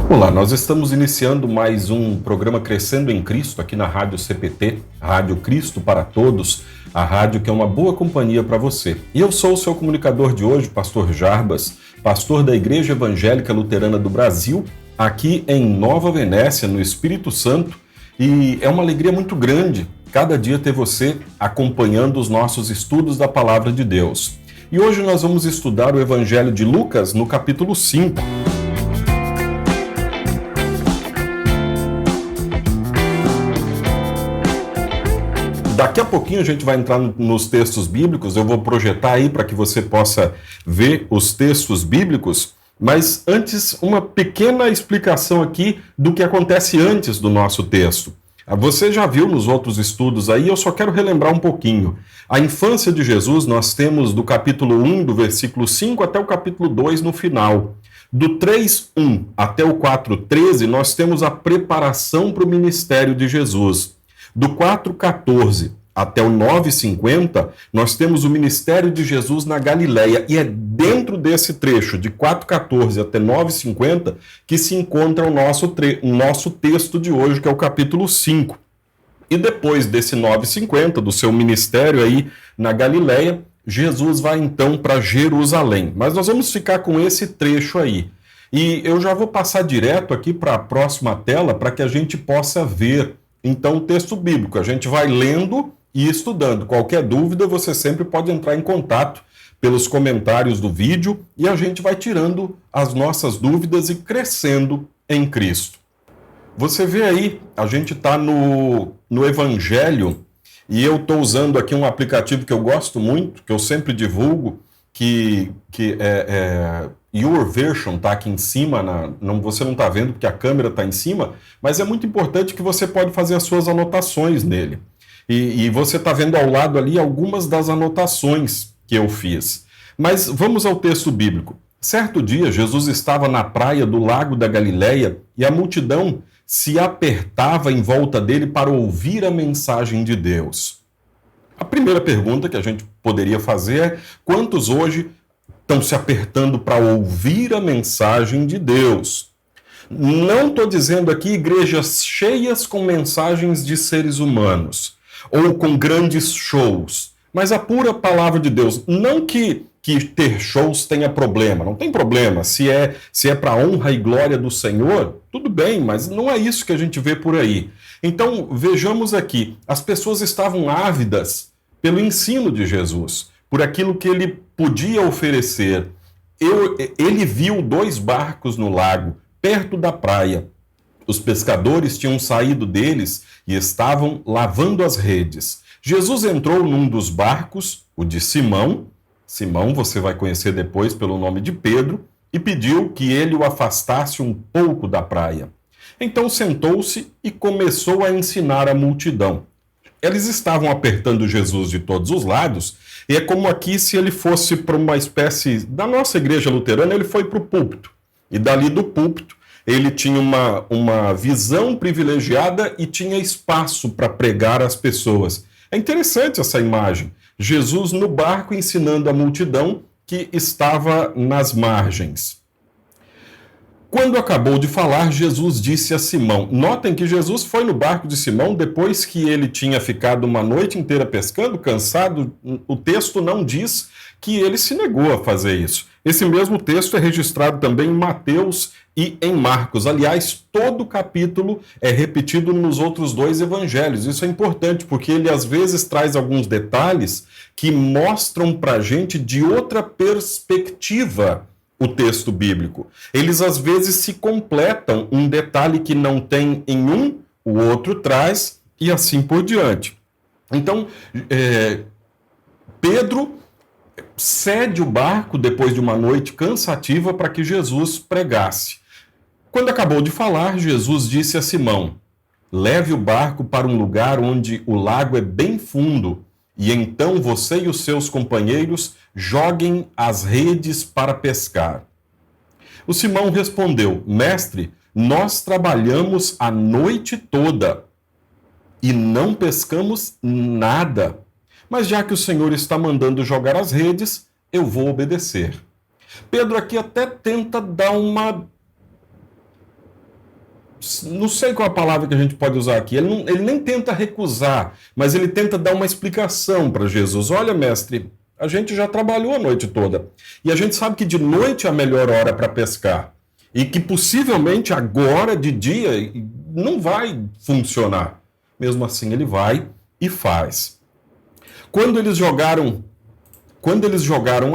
Olá, nós estamos iniciando mais um programa Crescendo em Cristo aqui na Rádio CPT, Rádio Cristo para Todos, a rádio que é uma boa companhia para você. E eu sou o seu comunicador de hoje, Pastor Jarbas, pastor da Igreja Evangélica Luterana do Brasil, aqui em Nova Venécia, no Espírito Santo, e é uma alegria muito grande cada dia ter você acompanhando os nossos estudos da Palavra de Deus. E hoje nós vamos estudar o Evangelho de Lucas no capítulo 5. Daqui a pouquinho a gente vai entrar nos textos bíblicos, eu vou projetar aí para que você possa ver os textos bíblicos, mas antes uma pequena explicação aqui do que acontece antes do nosso texto. Você já viu nos outros estudos aí, eu só quero relembrar um pouquinho. A infância de Jesus nós temos do capítulo 1, do versículo 5 até o capítulo 2 no final. Do 3:1 até o 4:13 nós temos a preparação para o ministério de Jesus. Do 4:14 até o 9:50, nós temos o ministério de Jesus na Galileia. E é dentro desse trecho, de 4:14 até 9:50, que se encontra o nosso texto de hoje, que é o capítulo 5. E depois desse 9:50, do seu ministério aí na Galileia, Jesus vai então para Jerusalém. Mas nós vamos ficar com esse trecho aí. E eu já vou passar direto aqui para a próxima tela para que a gente possa ver então o texto bíblico. A gente vai lendo e estudando. Qualquer dúvida, você sempre pode entrar em contato pelos comentários do vídeo e a gente vai tirando as nossas dúvidas e crescendo em Cristo. Você vê aí, a gente está no Evangelho e eu estou usando aqui um aplicativo que eu gosto muito, que eu sempre divulgo, que é YourVersion, está aqui em cima, você não está vendo porque a câmera está em cima, mas é muito importante que você pode fazer as suas anotações nele. E você está vendo ao lado ali algumas das anotações que eu fiz. Mas vamos ao texto bíblico. Certo dia, Jesus estava na praia do Lago da Galileia e a multidão se apertava em volta dele para ouvir a mensagem de Deus. A primeira pergunta que a gente poderia fazer é: quantos hoje estão se apertando para ouvir a mensagem de Deus? Não estou dizendo aqui igrejas cheias com mensagens de seres humanos ou com grandes shows, mas a pura palavra de Deus. Não que ter shows tenha problema, não tem problema. Se é para a honra e glória do Senhor, tudo bem, mas não é isso que a gente vê por aí. Então, vejamos aqui, as pessoas estavam ávidas pelo ensino de Jesus, por aquilo que ele podia oferecer. Ele viu 2 barcos no lago, perto da praia. Os pescadores tinham saído deles e estavam lavando as redes. Jesus entrou num dos barcos, o de Simão. Simão você vai conhecer depois pelo nome de Pedro, e pediu que ele o afastasse um pouco da praia. Então sentou-se e começou a ensinar a multidão. Eles estavam apertando Jesus de todos os lados, e é como aqui se ele fosse para uma espécie da nossa igreja luterana, ele foi para o púlpito. E dali do púlpito, ele tinha uma visão privilegiada e tinha espaço para pregar às pessoas. É interessante essa imagem. Jesus no barco ensinando a multidão que estava nas margens. Quando acabou de falar, Jesus disse a Simão. Notem que Jesus foi no barco de Simão depois que ele tinha ficado uma noite inteira pescando, cansado. O texto não diz que ele se negou a fazer isso. Esse mesmo texto é registrado também em Mateus e em Marcos. Aliás, todo o capítulo é repetido nos outros 2 evangelhos. Isso é importante, porque ele às vezes traz alguns detalhes que mostram para a gente de outra perspectiva o texto bíblico. Eles às vezes se completam, um detalhe que não tem em um, o outro traz, e assim por diante. Então, Pedro cede o barco depois de uma noite cansativa para que Jesus pregasse. Quando acabou de falar, Jesus disse a Simão: leve o barco para um lugar onde o lago é bem fundo, e então você e os seus companheiros joguem as redes para pescar. O Simão respondeu: mestre, nós trabalhamos a noite toda e não pescamos nada. Mas já que o Senhor está mandando jogar as redes, eu vou obedecer. Pedro aqui até tenta dar uma não sei qual a palavra que a gente pode usar aqui, ele nem tenta recusar, mas ele tenta dar uma explicação para Jesus. Olha, mestre, a gente já trabalhou a noite toda, e a gente sabe que de noite é a melhor hora para pescar, e que possivelmente agora, de dia, não vai funcionar. Mesmo assim, ele vai e faz. Quando eles jogaram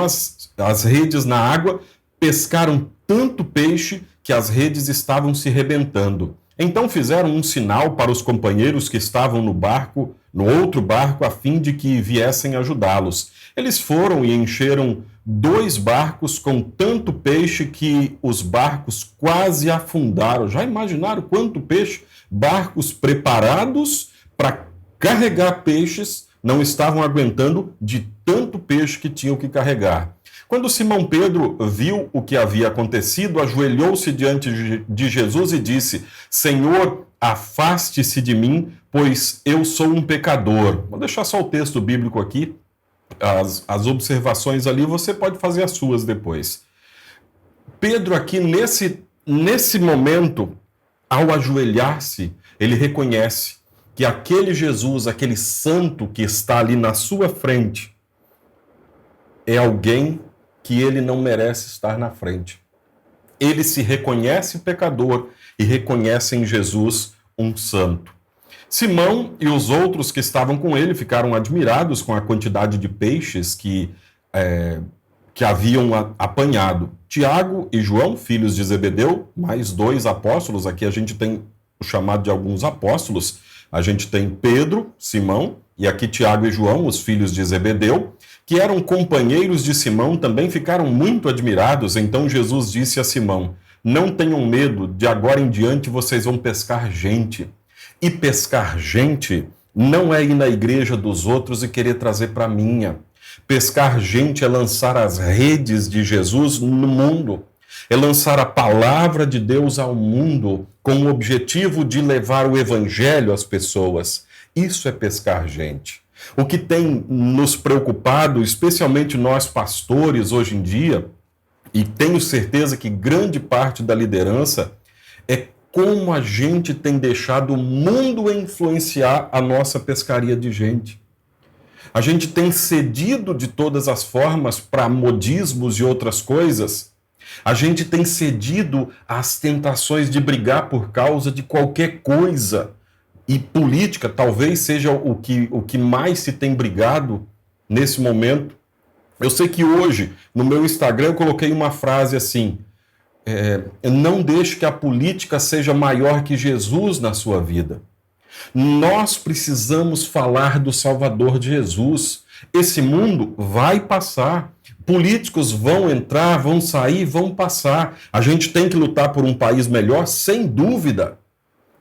as redes na água, pescaram tanto peixe que as redes estavam se rebentando. Então fizeram um sinal para os companheiros que estavam no outro barco, a fim de que viessem ajudá-los. Eles foram e encheram 2 barcos com tanto peixe que os barcos quase afundaram. Já imaginaram quanto peixe? Barcos preparados para carregar peixes não estavam aguentando de tanto peixe que tinham que carregar. Quando Simão Pedro viu o que havia acontecido, ajoelhou-se diante de Jesus e disse: Senhor, afaste-se de mim, pois eu sou um pecador. Vou deixar só o texto bíblico aqui, as observações ali, você pode fazer as suas depois. Pedro aqui, nesse momento, ao ajoelhar-se, ele reconhece que aquele Jesus, aquele santo que está ali na sua frente, é alguém que ele não merece estar na frente. Ele se reconhece pecador e reconhece em Jesus um santo. Simão e os outros que estavam com ele ficaram admirados com a quantidade de peixes que haviam apanhado. Tiago e João, filhos de Zebedeu, mais 2 apóstolos, aqui a gente tem o chamado de alguns apóstolos, a gente tem Pedro, Simão, e aqui Tiago e João, os filhos de Zebedeu, que eram companheiros de Simão, também ficaram muito admirados. Então Jesus disse a Simão: não tenham medo, de agora em diante vocês vão pescar gente. E pescar gente não é ir na igreja dos outros e querer trazer para a minha. Pescar gente é lançar as redes de Jesus no mundo. É lançar a palavra de Deus ao mundo com o objetivo de levar o evangelho às pessoas. Isso é pescar gente. O que tem nos preocupado, especialmente nós pastores hoje em dia, e tenho certeza que grande parte da liderança, é como a gente tem deixado o mundo influenciar a nossa pescaria de gente. A gente tem cedido de todas as formas para modismos e outras coisas. A gente tem cedido às tentações de brigar por causa de qualquer coisa. E política talvez seja o que mais se tem brigado nesse momento. Eu sei que hoje, no meu Instagram, eu coloquei uma frase assim: não deixe que a política seja maior que Jesus na sua vida. Nós precisamos falar do Salvador de Jesus. Esse mundo vai passar. Políticos vão entrar, vão sair, vão passar. A gente tem que lutar por um país melhor, sem dúvida.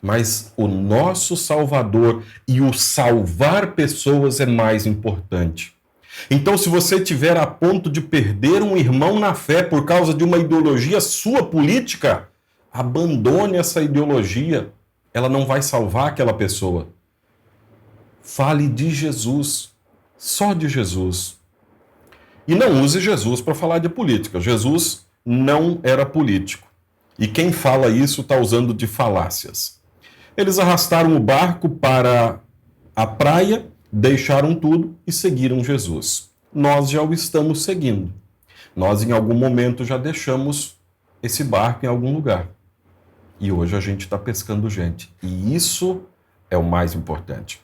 Mas o nosso Salvador e o salvar pessoas é mais importante. Então, se você estiver a ponto de perder um irmão na fé por causa de uma ideologia sua política, abandone essa ideologia. Ela não vai salvar aquela pessoa. Fale de Jesus, só de Jesus. E não use Jesus para falar de política. Jesus não era político. E quem fala isso está usando de falácias. Eles arrastaram o barco para a praia, deixaram tudo e seguiram Jesus. Nós já o estamos seguindo. Nós, em algum momento, já deixamos esse barco em algum lugar. E hoje a gente está pescando gente. E isso é o mais importante.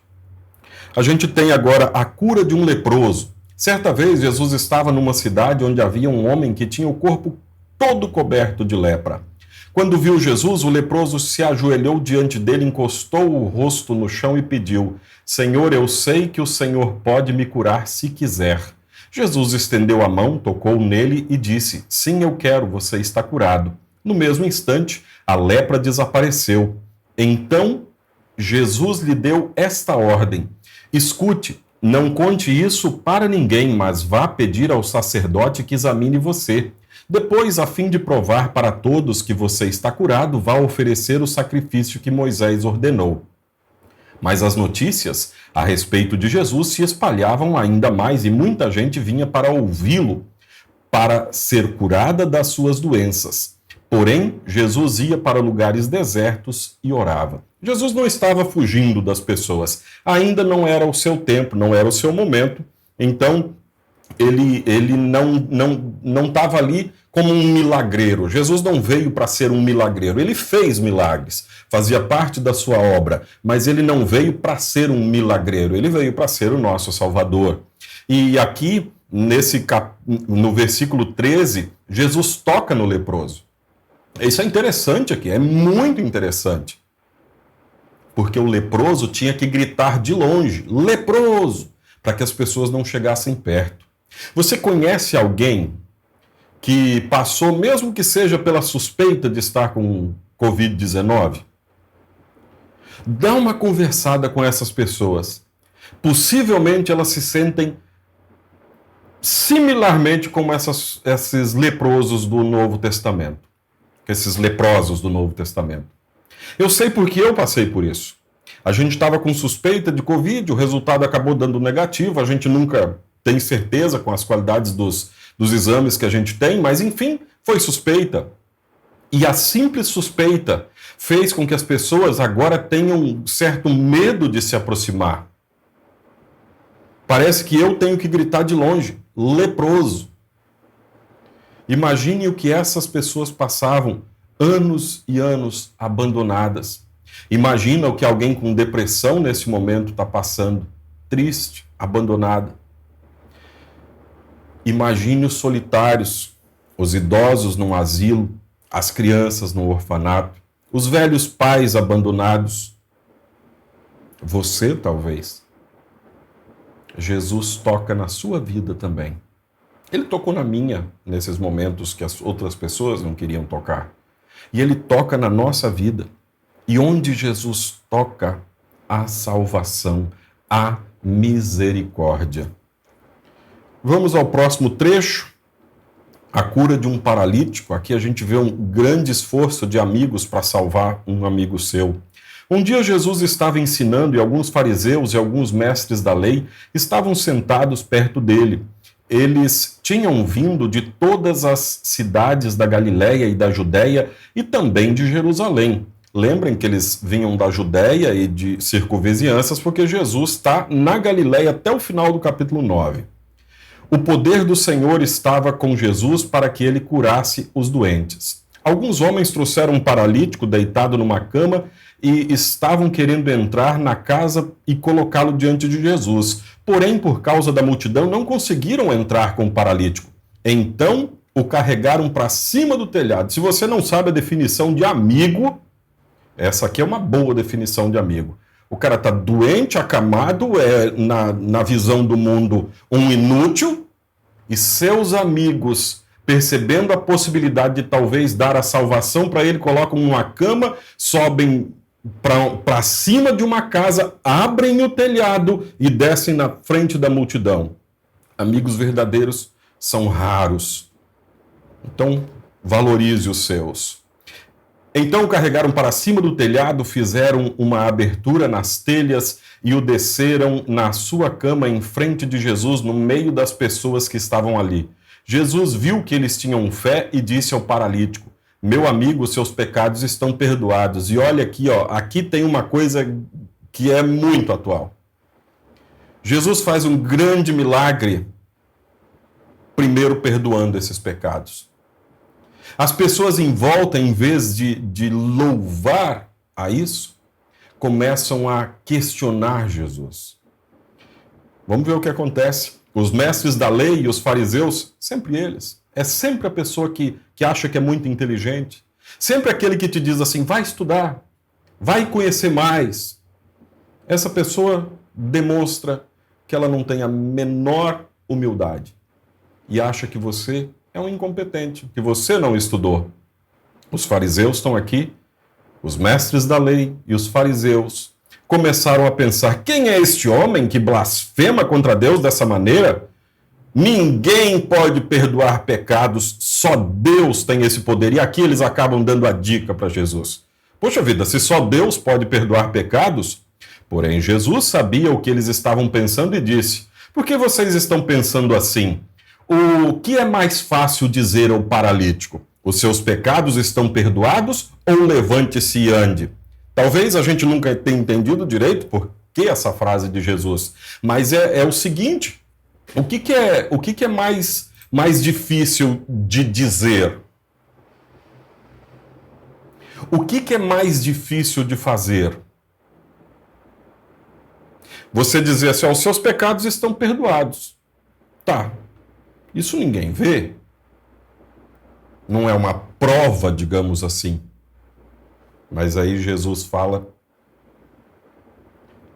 A gente tem agora a cura de um leproso. Certa vez, Jesus estava numa cidade onde havia um homem que tinha o corpo todo coberto de lepra. Quando viu Jesus, o leproso se ajoelhou diante dele, encostou o rosto no chão e pediu: Senhor, eu sei que o Senhor pode me curar se quiser. Jesus estendeu a mão, tocou nele e disse: Sim, eu quero, você está curado. No mesmo instante, a lepra desapareceu. Então, Jesus lhe deu esta ordem: escute, não conte isso para ninguém, mas vá pedir ao sacerdote que examine você. Depois, a fim de provar para todos que você está curado, vá oferecer o sacrifício que Moisés ordenou. Mas as notícias a respeito de Jesus se espalhavam ainda mais e muita gente vinha para ouvi-lo, para ser curada das suas doenças. Porém, Jesus ia para lugares desertos e orava. Jesus não estava fugindo das pessoas. Ainda não era o seu tempo, não era o seu momento. Então, ele não estava ali como um milagreiro. Jesus não veio para ser um milagreiro. Ele fez milagres, fazia parte da sua obra, mas ele não veio para ser um milagreiro. Ele veio para ser o nosso Salvador. E aqui, no versículo 13, Jesus toca no leproso. Isso é interessante aqui, é muito interessante. Porque o leproso tinha que gritar de longe, leproso, para que as pessoas não chegassem perto. Você conhece alguém que passou, mesmo que seja pela suspeita de estar com Covid-19? Dá uma conversada com essas pessoas. Possivelmente elas se sentem similarmente como esses leprosos do Novo Testamento. Esses leprosos do Novo Testamento. Eu sei porque eu passei por isso. A gente estava com suspeita de Covid, o resultado acabou dando negativo, a gente nunca tem certeza com as qualidades dos exames que a gente tem, mas enfim, foi suspeita. E a simples suspeita fez com que as pessoas agora tenham um certo medo de se aproximar. Parece que eu tenho que gritar de longe, leproso. Imagine o que essas pessoas passavam anos e anos abandonadas. Imagina o que alguém com depressão nesse momento está passando, triste, abandonada. Imagine os solitários, os idosos num asilo, as crianças no orfanato, os velhos pais abandonados. Você, talvez. Jesus toca na sua vida também. Ele tocou na minha, nesses momentos que as outras pessoas não queriam tocar. E ele toca na nossa vida. E onde Jesus toca, há salvação, há misericórdia. Vamos ao próximo trecho. A cura de um paralítico. Aqui a gente vê um grande esforço de amigos para salvar um amigo seu. Um dia Jesus estava ensinando e alguns fariseus e alguns mestres da lei estavam sentados perto dele. Eles tinham vindo de todas as cidades da Galiléia e da Judéia e também de Jerusalém. Lembrem que eles vinham da Judéia e de circunvizinhanças porque Jesus está na Galiléia até o final do capítulo 9. O poder do Senhor estava com Jesus para que ele curasse os doentes. Alguns homens trouxeram um paralítico deitado numa cama e estavam querendo entrar na casa e colocá-lo diante de Jesus. Porém, por causa da multidão, não conseguiram entrar com o paralítico. Então, o carregaram para cima do telhado. Se você não sabe a definição de amigo, essa aqui é uma boa definição de amigo. O cara está doente, acamado, na visão do mundo, um inútil, e seus amigos, percebendo a possibilidade de talvez dar a salvação para ele, colocam uma cama, sobem para cima de uma casa, abrem o telhado e descem na frente da multidão. Amigos verdadeiros são raros. Então, valorize os seus. Então o carregaram para cima do telhado, fizeram uma abertura nas telhas e o desceram na sua cama em frente de Jesus, no meio das pessoas que estavam ali. Jesus viu que eles tinham fé e disse ao paralítico: meu amigo, seus pecados estão perdoados. E olha aqui, aqui tem uma coisa que é muito atual. Jesus faz um grande milagre, primeiro perdoando esses pecados. As pessoas em volta, em vez de louvar a isso, começam a questionar Jesus. Vamos ver o que acontece. Os mestres da lei e os fariseus, sempre eles. É sempre a pessoa que acha que é muito inteligente. Sempre aquele que te diz assim, vai estudar, vai conhecer mais. Essa pessoa demonstra que ela não tem a menor humildade e acha que você é um incompetente, que você não estudou. Os fariseus estão aqui, os mestres da lei e os fariseus começaram a pensar, quem é este homem que blasfema contra Deus dessa maneira? Ninguém pode perdoar pecados, só Deus tem esse poder. E aqui eles acabam dando a dica para Jesus. Poxa vida, se só Deus pode perdoar pecados? Porém, Jesus sabia o que eles estavam pensando e disse, por que vocês estão pensando assim? O que é mais fácil dizer ao paralítico? Os seus pecados estão perdoados ou levante-se e ande? Talvez a gente nunca tenha entendido direito por que essa frase de Jesus, mas é o seguinte, o que é mais difícil de dizer? O que é mais difícil de fazer? Você dizer assim, os seus pecados estão perdoados. Tá, isso ninguém vê. Não é uma prova, digamos assim. Mas aí Jesus fala,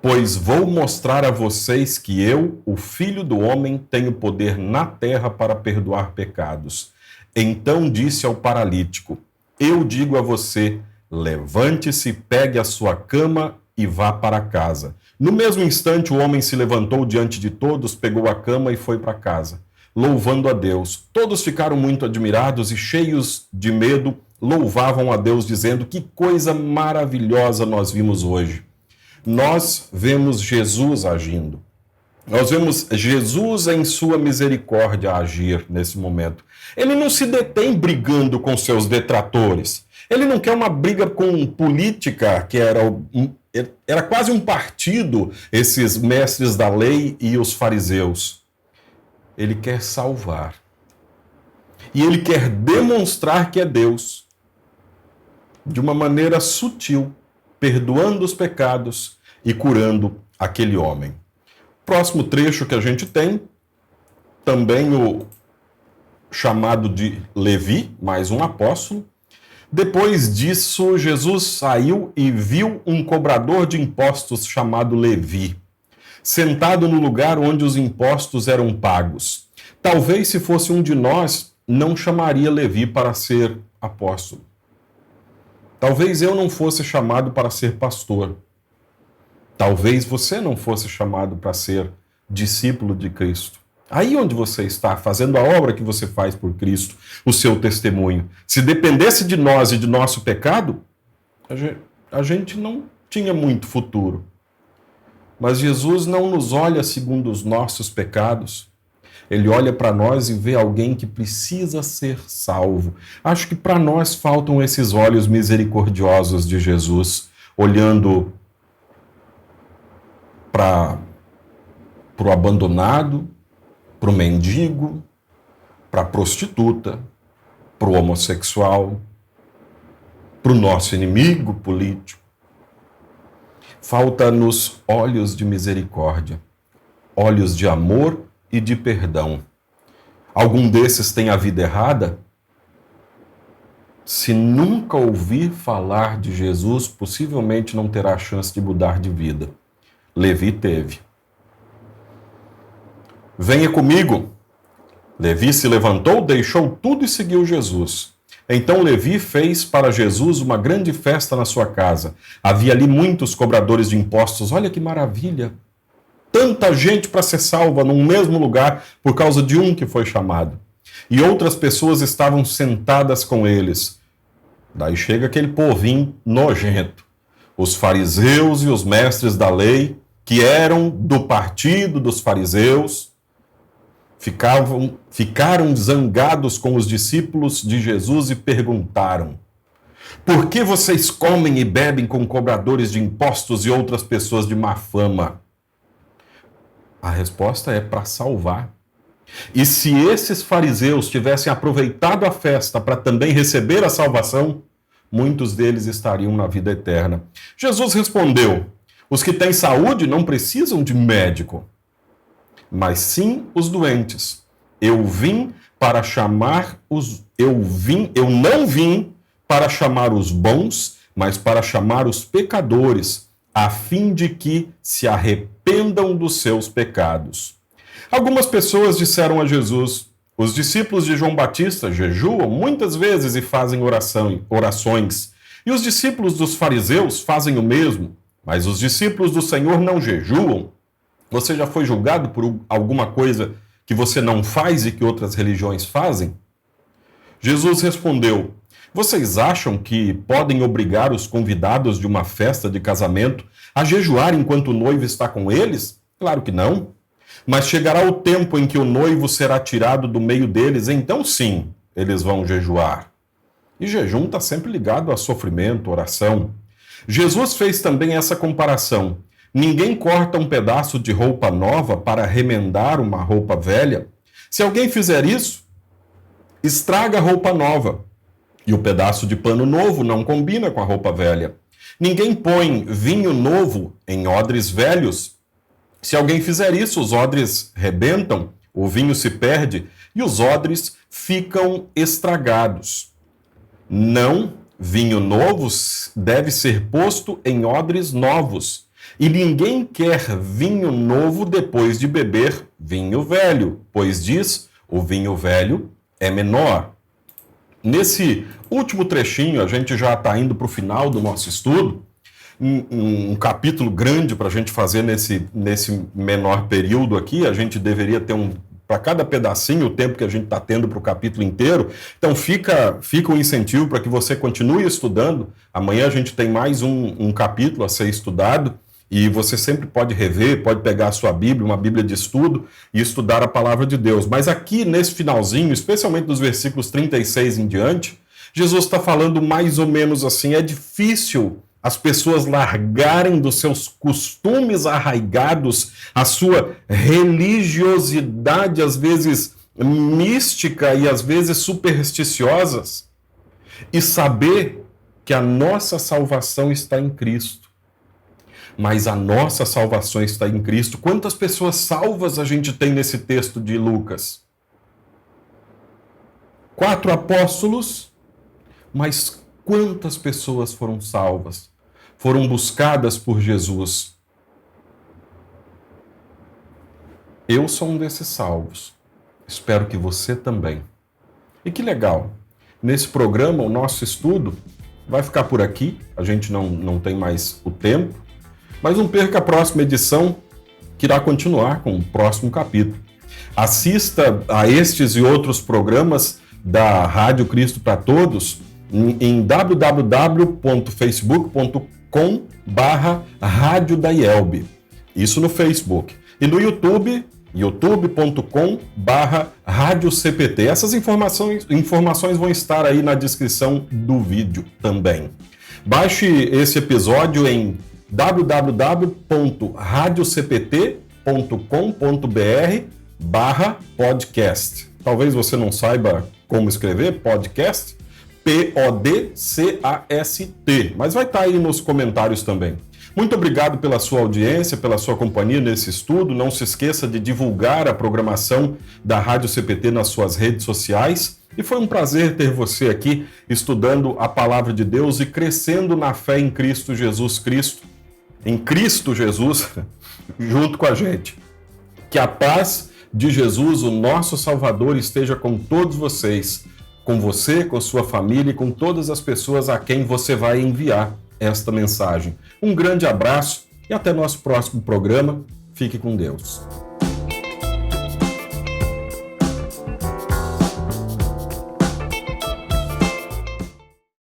pois vou mostrar a vocês que eu, o Filho do Homem, tenho poder na terra para perdoar pecados. Então disse ao paralítico, eu digo a você, levante-se, pegue a sua cama e vá para casa. No mesmo instante, o homem se levantou diante de todos, pegou a cama e foi para casa, louvando a Deus. Todos ficaram muito admirados e cheios de medo, louvavam a Deus, dizendo, que coisa maravilhosa nós vimos hoje. Nós vemos Jesus agindo. Nós vemos Jesus em sua misericórdia agir nesse momento. Ele não se detém brigando com seus detratores. Ele não quer uma briga com política, que era quase um partido, esses mestres da lei e os fariseus. Ele quer salvar. E ele quer demonstrar que é Deus. De uma maneira sutil, perdoando os pecados e curando aquele homem. Próximo trecho que a gente tem, também o chamado de Levi, mais um apóstolo. Depois disso, Jesus saiu e viu um cobrador de impostos chamado Levi, sentado no lugar onde os impostos eram pagos. Talvez se fosse um de nós, não chamaria Levi para ser apóstolo. Talvez eu não fosse chamado para ser pastor. Talvez você não fosse chamado para ser discípulo de Cristo. Aí onde você está, fazendo a obra que você faz por Cristo, o seu testemunho. Se dependesse de nós e de nosso pecado, a gente não tinha muito futuro. Mas Jesus não nos olha segundo os nossos pecados. Ele olha para nós e vê alguém que precisa ser salvo. Acho que para nós faltam esses olhos misericordiosos de Jesus, olhando para o abandonado, para o mendigo, para a prostituta, para o homossexual, para o nosso inimigo político. Falta-nos olhos de misericórdia, olhos de amor e de perdão. Algum desses tem a vida errada? Se nunca ouvir falar de Jesus, possivelmente não terá chance de mudar de vida. Levi teve. Venha comigo. Levi se levantou, deixou tudo e seguiu Jesus. Então Levi fez para Jesus uma grande festa na sua casa. Havia ali muitos cobradores de impostos. Olha que maravilha! Tanta gente para ser salva num mesmo lugar por causa de um que foi chamado. E outras pessoas estavam sentadas com eles. Daí chega aquele povinho nojento. Os fariseus e os mestres da lei, que eram do partido dos fariseus, ficaram zangados com os discípulos de Jesus e perguntaram: por que vocês comem e bebem com cobradores de impostos e outras pessoas de má fama? A resposta é para salvar. E se esses fariseus tivessem aproveitado a festa para também receber a salvação, muitos deles estariam na vida eterna. Jesus respondeu: os que têm saúde não precisam de médico, mas sim os doentes. Eu não vim para chamar os bons, mas para chamar os pecadores, a fim de que se arrependam dos seus pecados. Algumas pessoas disseram a Jesus: os discípulos de João Batista jejuam muitas vezes e fazem orações, e os discípulos dos fariseus fazem o mesmo, mas os discípulos do Senhor não jejuam. Você já foi julgado por alguma coisa que você não faz e que outras religiões fazem? Jesus respondeu: vocês acham que podem obrigar os convidados de uma festa de casamento a jejuar enquanto o noivo está com eles? Claro que não. Mas chegará o tempo em que o noivo será tirado do meio deles, então sim, eles vão jejuar. E jejum está sempre ligado a sofrimento, oração. Jesus fez também essa comparação. Ninguém corta um pedaço de roupa nova para remendar uma roupa velha. Se alguém fizer isso, estraga a roupa nova. E o pedaço de pano novo não combina com a roupa velha. Ninguém põe vinho novo em odres velhos. Se alguém fizer isso, os odres rebentam, o vinho se perde e os odres ficam estragados. Não, vinho novo deve ser posto em odres novos. E ninguém quer vinho novo depois de beber vinho velho, pois diz, o vinho velho é menor. Nesse último trechinho, a gente já está indo para o final do nosso estudo, um capítulo grande para a gente fazer nesse menor período aqui. A gente deveria ter para cada pedacinho o tempo que a gente está tendo para o capítulo inteiro. Então fica um incentivo para que você continue estudando. Amanhã a gente tem mais um capítulo a ser estudado e você sempre pode rever, pode pegar a sua Bíblia, uma Bíblia de estudo e estudar a palavra de Deus. Mas aqui nesse finalzinho, especialmente dos versículos 36 em diante, Jesus está falando mais ou menos assim: é difícil as pessoas largarem dos seus costumes arraigados, a sua religiosidade, às vezes mística e às vezes supersticiosas, e saber que a nossa salvação está em Cristo. Mas a nossa salvação está em Cristo. Quantas pessoas salvas a gente tem nesse texto de Lucas? 4 apóstolos, mas quantas pessoas foram salvas? Foram buscadas por Jesus? Eu sou um desses salvos. Espero que você também. E que legal! Nesse programa, o nosso estudo vai ficar por aqui. A gente não tem mais o tempo. Mas não perca a próxima edição, que irá continuar com o próximo capítulo. Assista a estes e outros programas da Rádio Cristo para Todos em www.facebook.com/Rádio da IELB. Isso no Facebook. E no YouTube, youtube.com/Rádio CPT. Essas informações vão estar aí na descrição do vídeo também. Baixe esse episódio em www.radiocpt.com.br/podcast. Talvez você não saiba como escrever podcast, P-O-D-C-A-S-T, mas vai estar aí nos comentários também. Muito obrigado pela sua audiência, pela sua companhia nesse estudo. Não se esqueça de divulgar a programação da Rádio CPT nas suas redes sociais. E foi um prazer ter você aqui estudando a palavra de Deus e crescendo na fé em Cristo Jesus, junto com a gente. Que a paz de Jesus, o nosso Salvador, esteja com todos vocês, com você, com sua família e com todas as pessoas a quem você vai enviar esta mensagem. Um grande abraço e até nosso próximo programa. Fique com Deus.